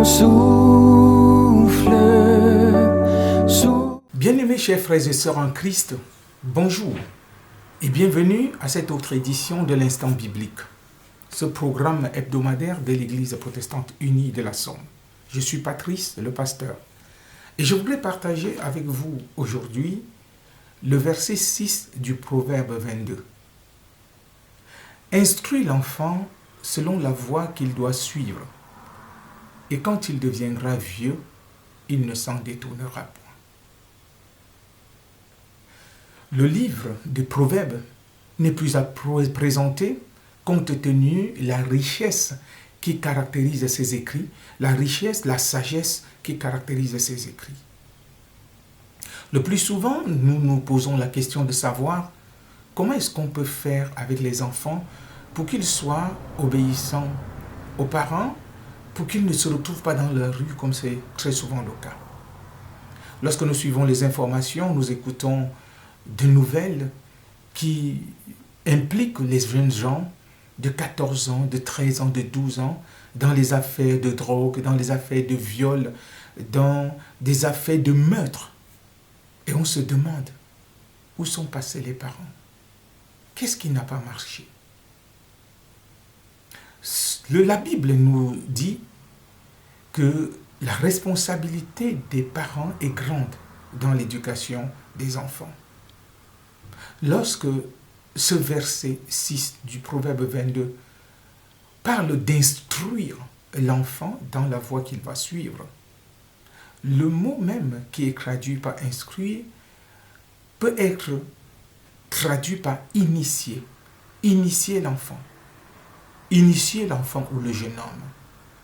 mon souffle. Bien-aimés chers frères et sœurs en Christ, bonjour et bienvenue à cette autre édition de l'Instant Biblique, ce programme hebdomadaire de l'Église protestante unie de la Somme. Je suis Patrice, le pasteur, et je voudrais partager avec vous aujourd'hui le verset 6 du Proverbe 22. Instruis l'enfant selon la voie qu'il doit suivre, et quand il deviendra vieux, il ne s'en détournera point. Le livre des Proverbes n'est plus à présenter compte tenu de la richesse qui caractérise ses écrits, la richesse, la sagesse qui caractérise ses écrits. Le plus souvent, nous nous posons la question de savoir comment est-ce qu'on peut faire avec les enfants pour qu'ils soient obéissants aux parents, pour qu'ils ne se retrouvent pas dans la rue comme c'est très souvent le cas. Lorsque nous suivons les informations, nous écoutons de nouvelles qui impliquent les jeunes gens de 14 ans, de 13 ans, de 12 ans dans les affaires de drogue, dans les affaires de viol, dans des affaires de meurtre. Et on se demande, où sont passés les parents? Qu'est-ce qui n'a pas marché? La Bible nous dit que la responsabilité des parents est grande dans l'éducation des enfants. Lorsque ce verset 6 du Proverbe 22 parle d'instruire l'enfant dans la voie qu'il va suivre, le mot même qui est traduit par instruire peut être traduit par initier. Initier l'enfant ou le jeune homme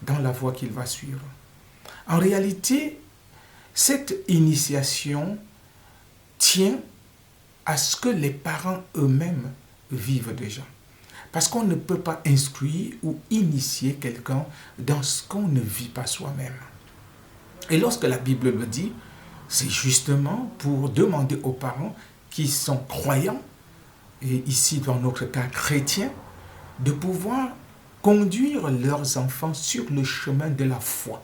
dans la voie qu'il va suivre. En réalité, cette initiation tient à ce que les parents eux-mêmes vivent déjà. Parce qu'on ne peut pas instruire ou initier quelqu'un dans ce qu'on ne vit pas soi-même. Et lorsque la Bible le dit, c'est justement pour demander aux parents qui sont croyants, et ici dans notre cas chrétiens, de pouvoir conduire leurs enfants sur le chemin de la foi.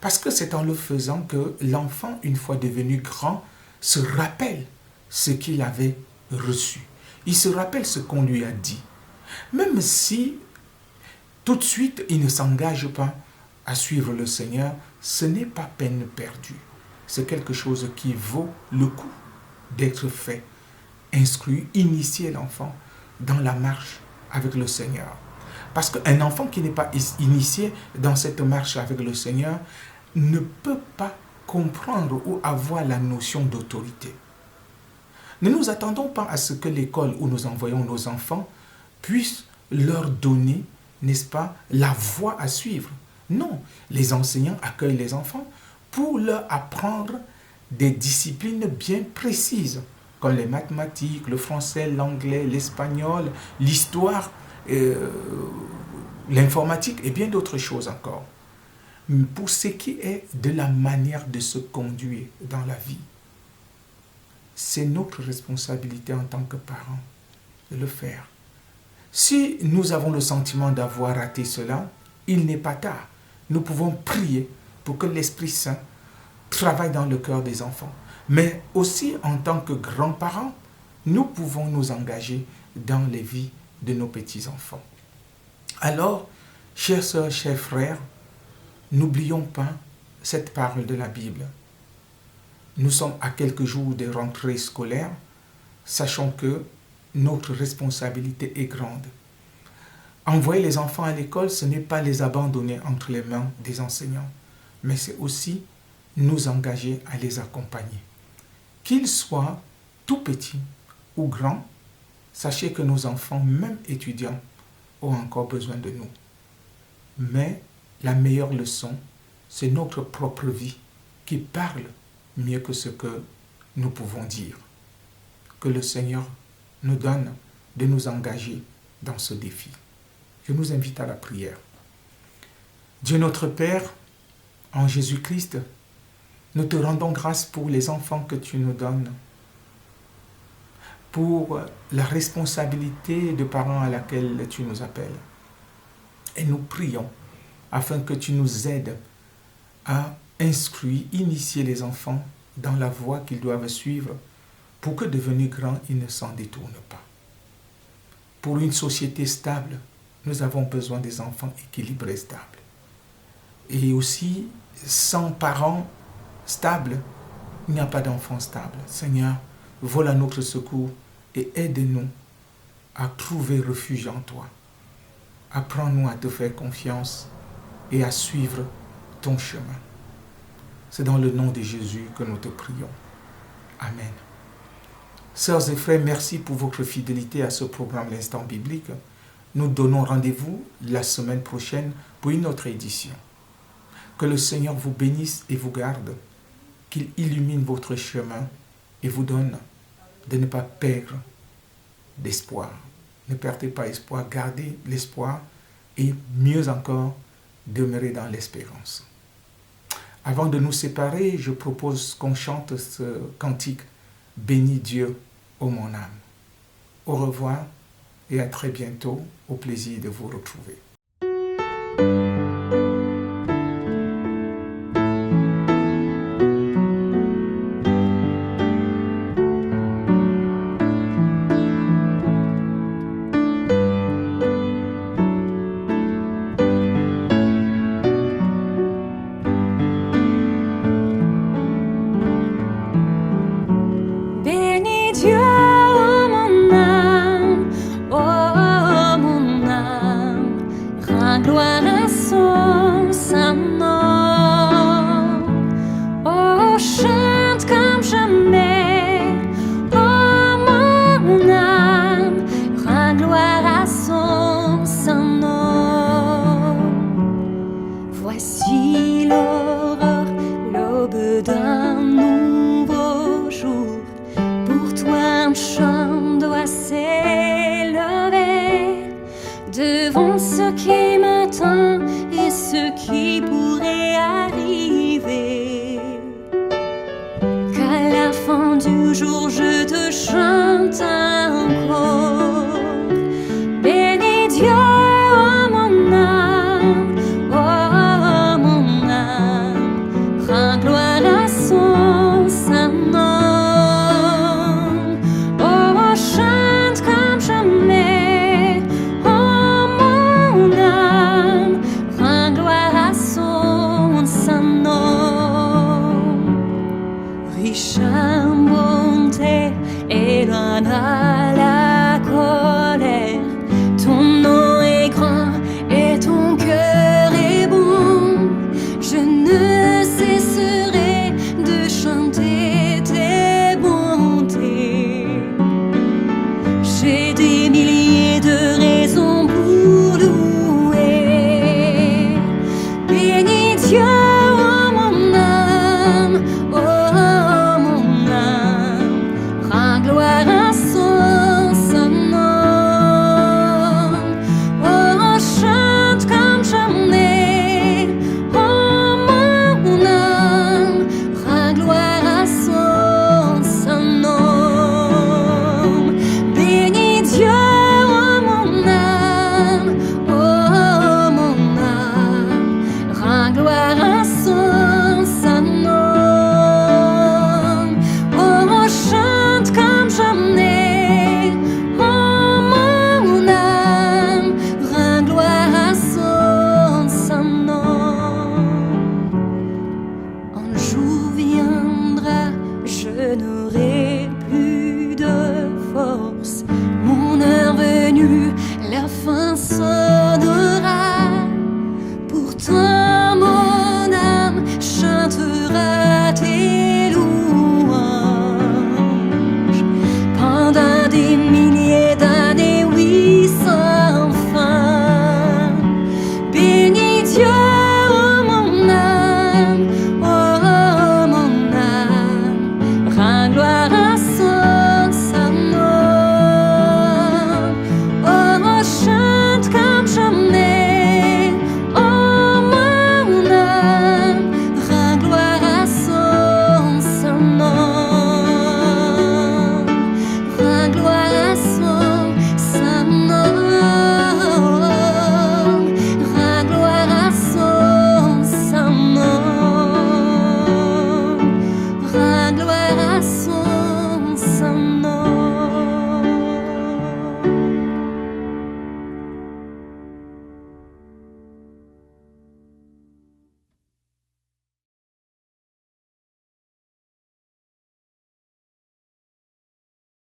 Parce que c'est en le faisant que l'enfant, une fois devenu grand, se rappelle ce qu'il avait reçu. Il se rappelle ce qu'on lui a dit. Même si tout de suite il ne s'engage pas à suivre le Seigneur, ce n'est pas peine perdue. C'est quelque chose qui vaut le coup d'être fait. Instruire, initier l'enfant dans la marche avec le Seigneur. Parce qu'un enfant qui n'est pas initié dans cette marche avec le Seigneur ne peut pas comprendre ou avoir la notion d'autorité. Ne nous attendons pas à ce que l'école où nous envoyons nos enfants puisse leur donner, n'est-ce pas, la voie à suivre. Non, les enseignants accueillent les enfants pour leur apprendre des disciplines bien précises, comme les mathématiques, le français, l'anglais, l'espagnol, l'histoire, l'informatique et bien d'autres choses encore. Pour ce qui est de la manière de se conduire dans la vie, c'est notre responsabilité en tant que parents de le faire. Si nous avons le sentiment d'avoir raté cela, il n'est pas tard. Nous pouvons prier pour que l'Esprit Saint travaille dans le cœur des enfants. Mais aussi en tant que grands-parents, nous pouvons nous engager dans les vies de nos petits-enfants. Alors, chères sœurs, chers frères, n'oublions pas cette parole de la Bible. Nous sommes à quelques jours des rentrées scolaires, sachant que notre responsabilité est grande. Envoyer les enfants à l'école, ce n'est pas les abandonner entre les mains des enseignants, mais c'est aussi nous engager à les accompagner. Qu'ils soient tout petits ou grands, sachez que nos enfants, même étudiants, ont encore besoin de nous. Mais la meilleure leçon, c'est notre propre vie qui parle mieux que ce que nous pouvons dire. Que le Seigneur nous donne de nous engager dans ce défi. Je nous invite à la prière. Dieu notre Père, en Jésus-Christ, nous te rendons grâce pour les enfants que tu nous donnes, pour la responsabilité de parents à laquelle tu nous appelles. Et nous prions afin que tu nous aides à instruire, initier les enfants dans la voie qu'ils doivent suivre pour que devenus grands, ils ne s'en détournent pas. Pour une société stable, nous avons besoin des enfants équilibrés et stables. Et aussi, sans parents stables, il n'y a pas d'enfants stables. Seigneur, vole à notre secours et aide-nous à trouver refuge en toi. Apprends-nous à te faire confiance et à suivre ton chemin. C'est dans le nom de Jésus que nous te prions. Amen. Sœurs et frères, merci pour votre fidélité à ce programme L'Instant Biblique. Nous donnons rendez-vous la semaine prochaine pour une autre édition. Que le Seigneur vous bénisse et vous garde, qu'il illumine votre chemin et vous donne de ne pas perdre d'espoir. Ne perdez pas espoir, gardez l'espoir et mieux encore, demeurez dans l'espérance. Avant de nous séparer, je propose qu'on chante ce cantique « Bénis Dieu, ô mon âme ». Au revoir et à très bientôt, au plaisir de vous retrouver. Gloire à son saint nom. Oh, chante comme jamais. Oh, mon âme, rends gloire à son saint nom. Voici l'aurore, l'aube d'un nouveau jour. Pour toi un chant doit s'élever devant ce qui m'attend et ce qui pourrait arriver. Qu'à la fin du jour je te chante encore. Bénis Dieu, oh mon âme, oh mon âme, rends gloire à son saint nom. Oh, chante comme jamais. Riche en bonté et loin à la colère, ton nom est grand et ton cœur est bon. Je ne cesserai de chanter tes bontés. J'ai des milliers de raisons pour louer. Bénis Dieu. Mon heure venue, la fin sonnera. Pourtant